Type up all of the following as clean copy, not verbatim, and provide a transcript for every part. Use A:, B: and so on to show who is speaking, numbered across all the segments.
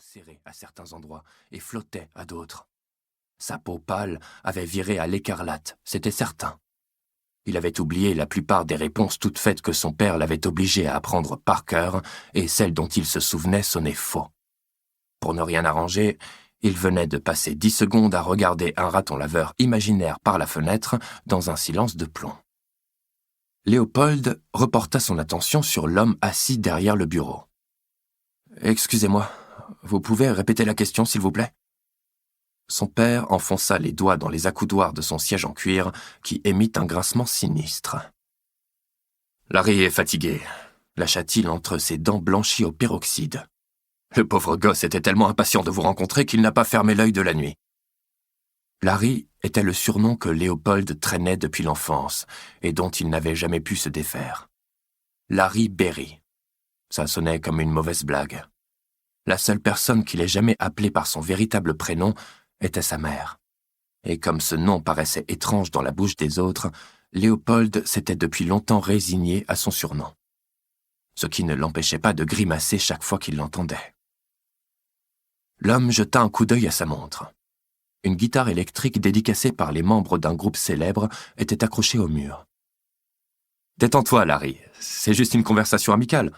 A: serré à certains endroits et flottait à d'autres. Sa peau pâle avait viré à l'écarlate, c'était certain. Il avait oublié la plupart des réponses toutes faites que son père l'avait obligé à apprendre par cœur, et celles dont il se souvenait sonnaient faux. Pour ne rien arranger, il venait de passer 10 secondes à regarder un raton laveur imaginaire par la fenêtre dans un silence de plomb. Léopold reporta son attention sur l'homme assis derrière le bureau. « Excusez-moi, vous pouvez répéter la question, s'il vous plaît ?» Son père enfonça les doigts dans les accoudoirs de son siège en cuir, qui émit un grincement sinistre. « Larry est fatigué », lâcha-t-il entre ses dents blanchies au peroxyde. « Le pauvre gosse était tellement impatient de vous rencontrer qu'il n'a pas fermé l'œil de la nuit. » Larry était le surnom que Léopold traînait depuis l'enfance et dont il n'avait jamais pu se défaire. Larry Berry. Ça sonnait comme une mauvaise blague. La seule personne qu'il ait jamais appelé par son véritable prénom était sa mère. Et comme ce nom paraissait étrange dans la bouche des autres, Léopold s'était depuis longtemps résigné à son surnom. Ce qui ne l'empêchait pas de grimacer chaque fois qu'il l'entendait. L'homme jeta un coup d'œil à sa montre. Une guitare électrique dédicacée par les membres d'un groupe célèbre était accrochée au mur. « Détends-toi, Larry, c'est juste une conversation amicale. »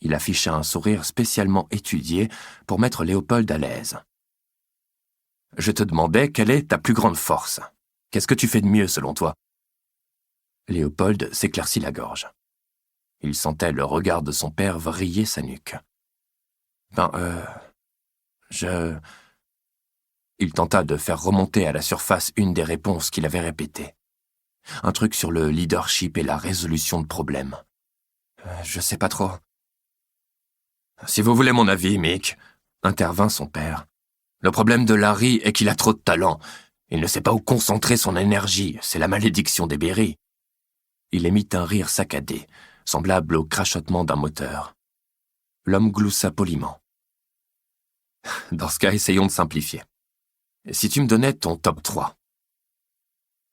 A: Il afficha un sourire spécialement étudié pour mettre Léopold à l'aise. « Je te demandais quelle est ta plus grande force. Qu'est-ce que tu fais de mieux selon toi ?» Léopold s'éclaircit la gorge. Il sentait le regard de son père vriller sa nuque. « Il tenta de faire remonter à la surface une des réponses qu'il avait répétées. Un truc sur le leadership et la résolution de problèmes. Je sais pas trop. Si vous voulez mon avis, Mick, intervint son père. Le problème de Larry est qu'il a trop de talent. Il ne sait pas où concentrer son énergie. C'est la malédiction des Berry. Il émit un rire saccadé, semblable au crachotement d'un moteur. L'homme gloussa poliment. Dans ce cas, essayons de simplifier. Si tu me donnais ton top 3.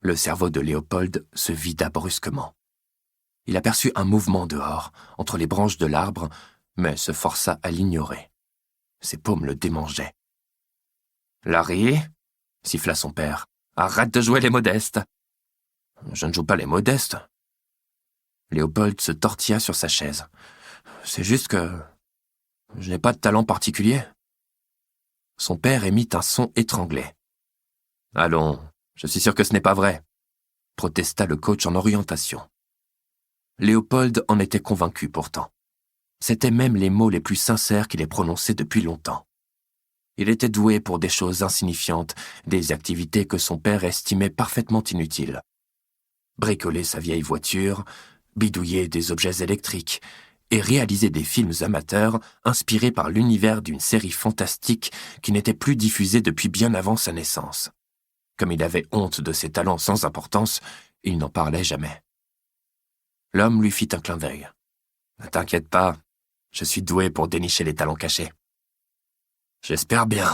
A: Le cerveau de Léopold se vida brusquement. Il aperçut un mouvement dehors, entre les branches de l'arbre, mais se força à l'ignorer. Ses paumes le démangeaient. « Larry » siffla son père. « Arrête de jouer les modestes !»« Je ne joue pas les modestes. » Léopold se tortilla sur sa chaise. « C'est juste que je n'ai pas de talent particulier. » Son père émit un son étranglé. « Allons, je suis sûr que ce n'est pas vrai », protesta le coach en orientation. Léopold en était convaincu pourtant. C'étaient même les mots les plus sincères qu'il ait prononcés depuis longtemps. Il était doué pour des choses insignifiantes, des activités que son père estimait parfaitement inutiles. Bricoler sa vieille voiture, bidouiller des objets électriques, et réaliser des films amateurs inspirés par l'univers d'une série fantastique qui n'était plus diffusée depuis bien avant sa naissance. Comme il avait honte de ses talents sans importance, il n'en parlait jamais. L'homme lui fit un clin d'œil. « Ne t'inquiète pas, je suis doué pour dénicher les talents cachés. »« J'espère bien, »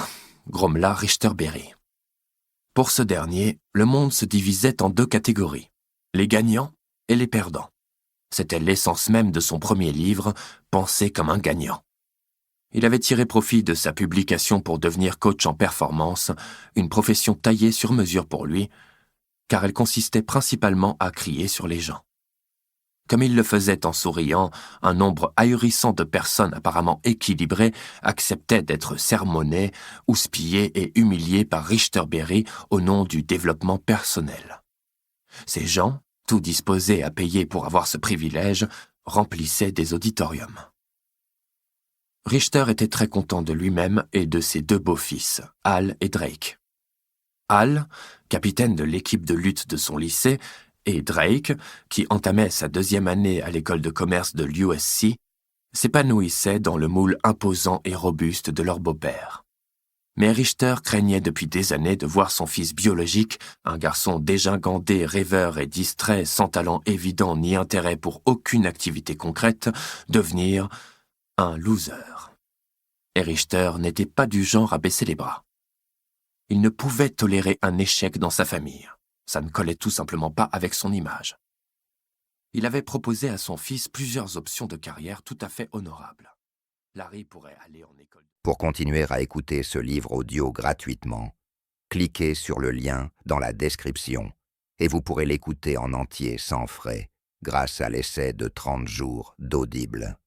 A: grommela Richter Berry. Pour ce dernier, le monde se divisait en 2 catégories, les gagnants et les perdants. C'était l'essence même de son premier livre, Penser comme un gagnant. Il avait tiré profit de sa publication pour devenir coach en performance, une profession taillée sur mesure pour lui, car elle consistait principalement à crier sur les gens. Comme il le faisait en souriant, un nombre ahurissant de personnes apparemment équilibrées acceptaient d'être sermonnées, houspillées et humiliées par Richter Berry au nom du développement personnel. Ces gens, tout disposés à payer pour avoir ce privilège, remplissaient des auditoriums. Richter était très content de lui-même et de ses 2 beaux-fils, Hal et Drake. Hal, capitaine de l'équipe de lutte de son lycée, et Drake, qui entamait sa 2e année à l'école de commerce de l'USC, s'épanouissaient dans le moule imposant et robuste de leur beau-père. Mais Richter craignait depuis des années de voir son fils biologique, un garçon dégingandé, rêveur et distrait, sans talent évident ni intérêt pour aucune activité concrète, devenir un loser. Et Richter n'était pas du genre à baisser les bras. Il ne pouvait tolérer un échec dans sa famille. Ça ne collait tout simplement pas avec son image. Il avait proposé à son fils plusieurs options de carrière tout à fait honorables. Larry pourrait aller en école.
B: Pour continuer à écouter ce livre audio gratuitement, cliquez sur le lien dans la description et vous pourrez l'écouter en entier sans frais grâce à l'essai de 30 jours d'Audible.